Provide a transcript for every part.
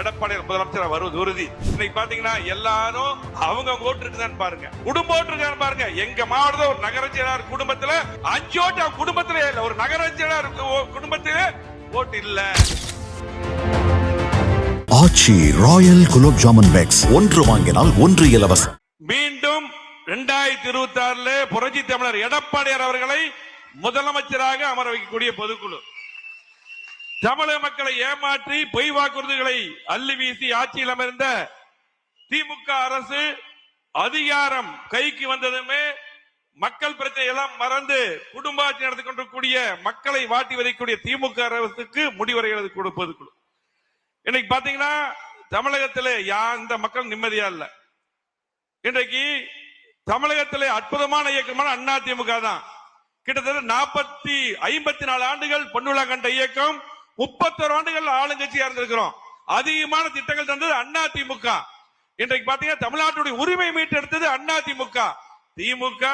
எடப்பாடி முதலமைச்சர் வருவது உறுதி. இன்னைக்கு பாத்தீங்கன்னா எல்லாரும் அவங்க ஓட்டு இருக்குதான்னு பாருங்க, குடும்ப ஓட்டு இருக்கான்னு பாருங்க. எங்க மாவட்டத்தில் ஒரு நகர செயலாளர் குடும்பத்துல 5 ஓட்டு, குடும்பத்திலே இல்ல. ஒரு நகர செயலாளர் குடும்பத்திலே ஓட்டு இல்ல. ஆச்சி ராயல் குலோப் ஜாமுன் பேக்ஸ், ஒன்று வாங்கினால் ஒன்று இலவசம். மீண்டும் 2026 புரட்சி தமிழர் எடப்பாடியார் அவர்களை முதலமைச்சராக அமர வைக்கக்கூடிய பொதுக்குழு தமிழக மக்களை ஏமாற்றி பொய் வாக்குறுதிகளை அள்ளி வீசி ஆட்சியில் அமர்ந்த திமுக அரசு அதிகாரம் கைக்கு வந்ததுமே மக்கள் பிரச்சனை எல்லாம் மறந்து குடும்ப ஆட்சி நடத்தி கொண்டிருக்கூடிய மக்களை வாட்டி வதைக்கூடிய திமுக அரசுக்கு முடிவரைகிறது பொதுக்குழு. இன்னைக்கு பாத்தீங்கன்னா தமிழகத்திலே இந்த மக்கள் நிம்மதியா இல்ல. இன்றைக்கு தமிழகத்திலே அற்புதமான இயக்கமான அண்ணா திமுக தான். கிட்டத்தட்ட 54 ஆண்டுகள் பொன்விழா கண்ட இயக்கம், 31 ஆண்டுகள் ஆளுங்கட்சியா இருந்திருக்கிறோம். அதிகமான திட்டங்கள் தந்தது அண்ணா திமுக. இன்றைக்கு பாத்தீங்கன்னா தமிழ்நாட்டுடைய உரிமை மீட்டு எடுத்தது அண்ணா திமுக. திமுக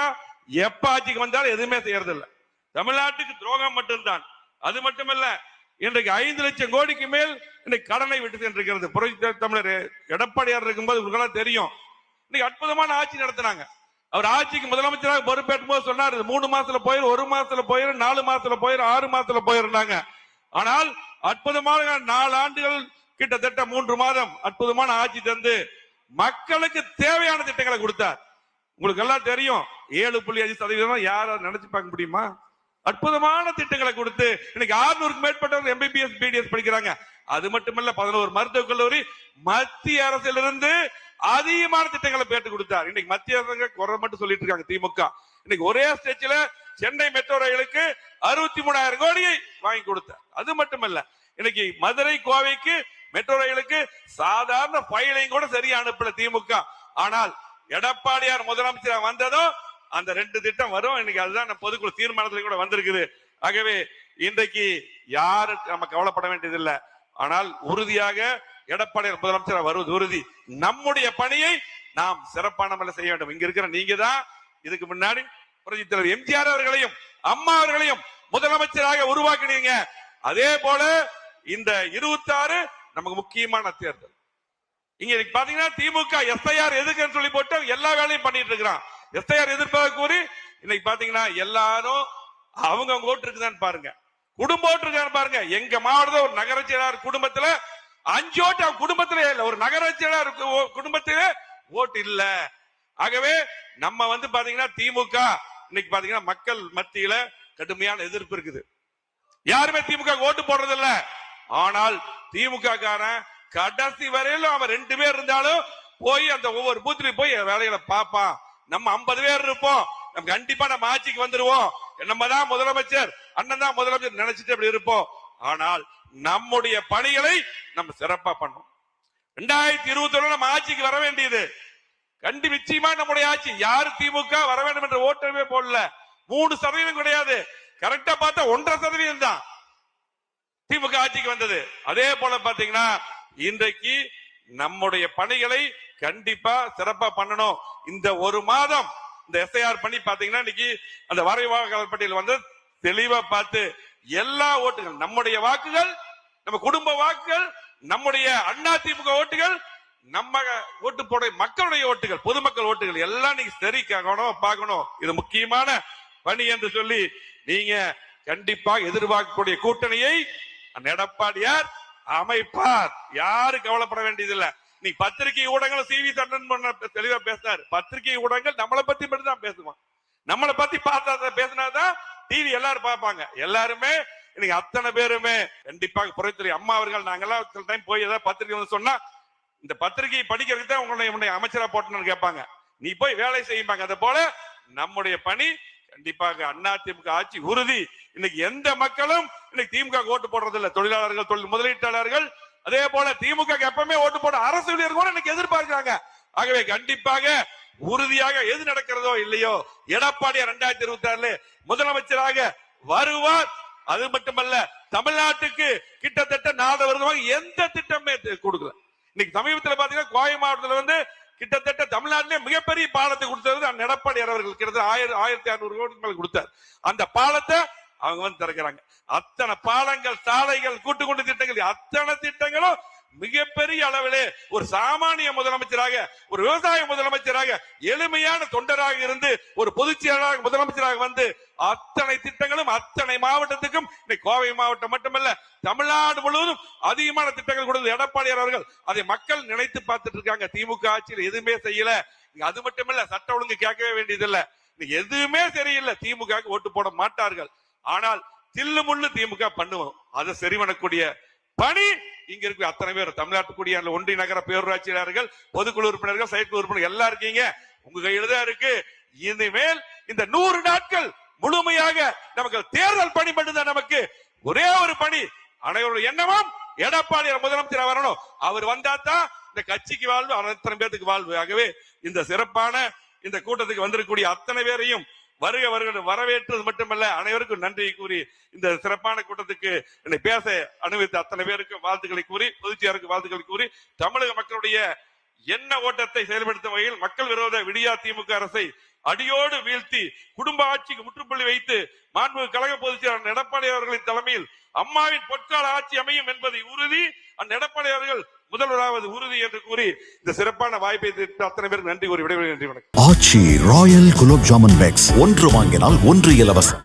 எப்ப ஆட்சிக்கு வந்தாலும் எதுவுமே செய்யறதில்லை, தமிழ்நாட்டுக்கு துரோகம் மட்டும்தான். அது மட்டுமல்ல, இன்றைக்கு 5 லட்சம் கோடிக்கு மேல் இன்னைக்கு கடனை விட்டு சென்றிருக்கிறது. புரட்சி தமிழர் எடப்பாடியார் இருக்கும்போது உங்களுக்கு தெரியும், இன்னைக்கு அற்புதமான ஆட்சி நடத்தினாங்க. அவர் ஆட்சிக்கு முதலமைச்சராக பொறுப்பேற்றும் போது சொன்னார் 3 மாசத்துல போயிரு, 1 மாசத்துல போயிரு, 4 மாசத்துல போயிரு, 6 மாசத்துல போயிருந்தாங்க. ஆனால் அற்புதமான 4 ஆண்டுகள், கிட்டத்தட்ட 3 மாதம் அற்புதமான ஆட்சி தந்து மக்களுக்கு தேவையான திட்டங்களை கொடுத்தார். உங்களுக்கு எல்லாம் தெரியும், 7.5% யாரும் நினைச்சு பார்க்க முடியுமா? அற்புதமான திட்டங்களை கொடுத்து இன்னைக்கு 600க்கு மேற்பட்டவர்கள் MBBS BDS படிக்கிறாங்க. அது மட்டுமல்ல, 11 மருத்துவக் கல்லூரி மத்திய அரசிலிருந்து அதிகமான திட்டங்களை பேட்டு கொடுத்தார். இன்னைக்கு மத்திய அரசு குறை மட்டும் சொல்லிட்டு இருக்காங்க திமுக. இன்னைக்கு ஒரே ஸ்டேஜ்ல சென்னை மெட்ரோ ரயிலுக்கு 63,000 கோடியை வாங்கி கொடுத்தார். அது மட்டுமல்ல, இன்னைக்கு மதுரை கோவைக்கு மெட்ரோ ரயிலுக்கு சாதாரண ஃபைலையும் கூட சரியா அனுப்பல திமுக. ஆனால் எடப்பாடியார் முதலமைச்சர் வந்ததும் அந்த 2 திட்டம் வரும். இன்னைக்கு அதுதான் பொதுக்குழு தீர்மானத்தில் கூட வந்திருக்குது. ஆகவே இன்றைக்கு யாருக்கு நம்ம கவலைப்பட வேண்டியதில்லை. ஆனால் உறுதியாக எடப்பாடியார் முதலமைச்சர் வருவது உறுதி. நம்முடைய பணியை நாம் சிறப்பான முறையில் செய்ய வேண்டும். இங்க இருக்கிற நீங்க தான் இதுக்கு முன்னாடி புரட்சி தலைவர் எம்ஜிஆர் அவர்களையும் அம்மா அவர்களையும் முதலமைச்சராக உருவாக்கினீங்க. அதே போல இந்த 26 நமக்கு முக்கியமான தேர்தல். இங்க பாத்தீங்கன்னா திமுக SIR எதுக்குன்னு சொல்லி போட்டு எல்லா வேலையும் பண்ணிட்டு இருக்கிறான். SIR எதிர்ப்பாக கூறி இன்னைக்கு பாத்தீங்கன்னா எல்லாரும் அவங்க ஓட்டு இருக்குதான்னு பாருங்க, குடும்ப ஓட்டு இருக்கான்னு பாருங்க. எங்க மாவட்டத்தில் ஒரு நகர செயலாளர் குடும்பத்துல 5 ஓட்டு, குடும்பத்திலே இல்ல. ஒரு நகர செயலாளர் குடும்பத்திலே ஓட்டு இல்ல. ஆகவே நம்ம பாத்தீங்கன்னா திமுக இன்னைக்கு பாத்தீங்கன்னா மக்கள் மத்தியில கடுமையான எதிர்ப்பு இருக்குது. யாருமே திமுக ஓட்டு போடுறது இல்ல. ஆனால் திமுக காரன் கடைசி வரையிலும் அவன் 2 பேர் இருந்தாலும் போய் அந்த ஒவ்வொரு பூத்திலையும் போய் வேலைகளை பார்ப்பான். நம்ம 50 பேர் இருப்போம், நம்ம கண்டிப்பா நம்ம ஆட்சிக்கு வந்துருவோம், நம்ம தான் முதலமைச்சர், அண்ணன் தான் முதலமைச்சர் நினைச்சிட்டு அப்படி இருப்போம். ஆனால் நம்முடைய பணிகளை நம்ம சிறப்பா பண்ணோம். 2021 நம்ம ஆட்சிக்கு வர வேண்டியது நிச்சயமா நம்முடைய ஆட்சி. யாரு திமுக வர வேண்டும் என்ற ஓட்டமே போடல. 3% கிடையாது, கரெக்டா பார்த்தா 1.5% தான் திமுக ஆட்சிக்கு வந்தது. அதே போல பாத்தீங்கன்னா இன்றைக்கு நம்முடைய பணிகளை கண்டிப்பா சிறப்பா பண்ணணும். இந்த 1 மாதம் இந்த SIR பண்ணி பாத்தீங்கன்னா இன்னைக்கு அந்த வரைவாளர் பட்டியல் வந்து தெளிவா பார்த்து எல்லா ஓட்டுகள், நம்முடைய வாக்குகள், நம்ம குடும்ப வாக்குகள், நம்முடைய அண்ணா திமுக ஓட்டுகள், நம்ம ஓட்டு போட மக்களுடைய ஓட்டுகள், பொதுமக்கள் ஓட்டுகள் எல்லாம் நீங்க சரி பார்க்கணும். இது முக்கியமான பணி என்று சொல்லி நீங்க கண்டிப்பாக எதிர்பார்க்கக்கூடிய கூட்டணியை எடப்பாடியார் அமைப்பார். யாரு கவலைப்பட வேண்டியதில்லை. நீ பத்திரிகை ஊடகங்கள் CV சண்டன் தெளிவா பேசினார். பத்திரிகை ஊடகங்கள் நம்மளை பத்தி மட்டும் தான் பேசுவான். நம்மளை பத்தி பார்த்தா பேசினாதான் டிவி எல்லாரும் பார்ப்பாங்க. எல்லாருமே இன்னைக்கு அத்தனை பேருமே கண்டிப்பாக புரட்சி அம்மா அவர்கள் நாங்கெல்லாம் சில டைம் போய் ஏதாவது பத்திரிகை வந்து சொன்னா இந்த பத்திரிகையை படிக்கிறதுக்கு தான் உங்களுடைய அமைச்சரா போட்டணும்னு கேட்பாங்க. நீ போய் வேலை செய்யுப்பாங்க. அது போல நம்முடைய பணி கண்டிப்பாக அண்ணா திமுக ஆட்சி உறுதி. இன்னைக்கு எந்த மக்களும் இன்னைக்கு திமுக ஓட்டு போடுறது இல்ல. தொழிலாளர்கள், தொழில் முதலீட்டாளர்கள், அதே போல திமுக எப்பவுமே ஓட்டு போட அரசு ஊழியர்கள் கூட இன்னைக்கு எதிர்பார்க்கிறாங்க. ஆகவே கண்டிப்பாக உறுதியாக எது நடக்கிறதோ இல்லையோ எடப்பாடியார் 2026 முதலமைச்சராக வருவார். அது மட்டுமல்ல, தமிழ்நாட்டுக்கு கிட்டத்தட்ட 4 வருடமாக எந்த திட்டமே கொடுக்கல. இன்னைக்கு சமீபத்தில் பாத்தீங்கன்னா கோவை மாவட்டத்தில் கிட்டத்தட்ட தமிழ்நாட்டிலே மிகப்பெரிய பாலத்தை கொடுத்தது எடப்பாடியார் அவர்கள். கிட்டத்தட்ட 1600 கோடிக்கு மேல கொடுத்தார். அந்த பாலத்தை அவங்க திறக்கிறாங்க. அத்தனை பாலங்கள், சாலைகள், கூட்டுக்குடி திட்டங்கள், அத்தனை திட்டங்களும் மிகப்பெரிய அளவிலே ஒரு சாமானிய முதலமைச்சராக, ஒரு விவசாய முதலமைச்சராக, எளிமையான தொண்டராக இருந்து ஒரு பொதுச் செயலாளராக முதலமைச்சராக வந்து அத்தனை திட்டங்களும் அத்தனை மாவட்டத்துக்கும், கோவை மாவட்டம் மட்டுமல்ல தமிழ்நாடு முழுவதும் அதிகமான திட்டங்கள் கொடுத்தது எடப்பாடியார் அவர்கள். அதை மக்கள் நினைத்து பார்த்துட்டு இருக்காங்க. திமுக ஆட்சியில் எதுவுமே செய்யல. அது மட்டுமல்ல, சட்ட ஒழுங்கு கேட்கவே வேண்டியதில்லை. எதுவுமே சரியில்லை. திமுக ஓட்டு போட மாட்டார்கள். ஆனால் தில்லு முள்ளு திமுக பண்ணுவோம். அதை சரி பண்ணக்கூடிய பணி இங்க இருக்கு. அத்தனை பேர் தமிழ்நாட்டுக்குடிய ஒன்றிய நகர பேரூராட்சியாளர்கள், பொதுக்குழு உறுப்பினர்கள், செயற்குழு உறுப்பினர்கள் எல்லாம் இருக்கீங்க. உங்க கையில தான் இருக்கு. இனிமேல் இந்த 100 நாட்கள் முழுமையாக நமக்கு தேர்தல் பணி மட்டும்தான். நமக்கு ஒரே ஒரு பணி, அனைவருடைய எண்ணமும் எடப்பாடியார் முதலமைச்சர் வரணும். அவர் வந்தா தான் இந்த கட்சிக்கு வாழ்வு, அத்தனை பேருக்கு வாழ்வு. ஆகவே இந்த சிறப்பான இந்த கூட்டத்துக்கு வந்திருக்கக்கூடிய அத்தனை பேரையும் வருக வருக வரவேற்றது மட்டுமல்ல, அனைவருக்கும் நன்றி கூறி இந்த சிறப்பான கூட்டத்துக்கு என்னை பேச அனுமதித்த அத்தனை பேருக்கு வாழ்த்துக்களை கூறி, பொதுச்செயலாளருக்கு வாழ்த்துக்களை கூறி, தமிழக மக்களுடைய எண்ண ஓட்டத்தை செயல்படுத்தும் வகையில் மக்கள் விரோத விடியா திமுக அரசை அடியோடு வீழ்த்தி குடும்ப ஆட்சிக்கு முற்றுப்புள்ளி வைத்து மாண்புமிகு கழக பொதுச் செயலாளர் எடப்பாடி அவர்களின் தலைமையில் அம்மாவின் பொற்கால ஆட்சி அமையும் என்பதை உறுதி, அந்த எடப்பாடி அவர்கள் முதல்வராவது உறுதி என்று கூறி இந்த சிறப்பான வாய்ப்பை அத்தனை பேருக்கு நன்றி கூறி விடைபெறுகிறேன். நன்றி, வணக்கம். ஆச்சி ராயல் குலோப் ஜாமுன் பேக்ஸ், ஒன்று வாங்கினால் ஒன்று இலவசம்.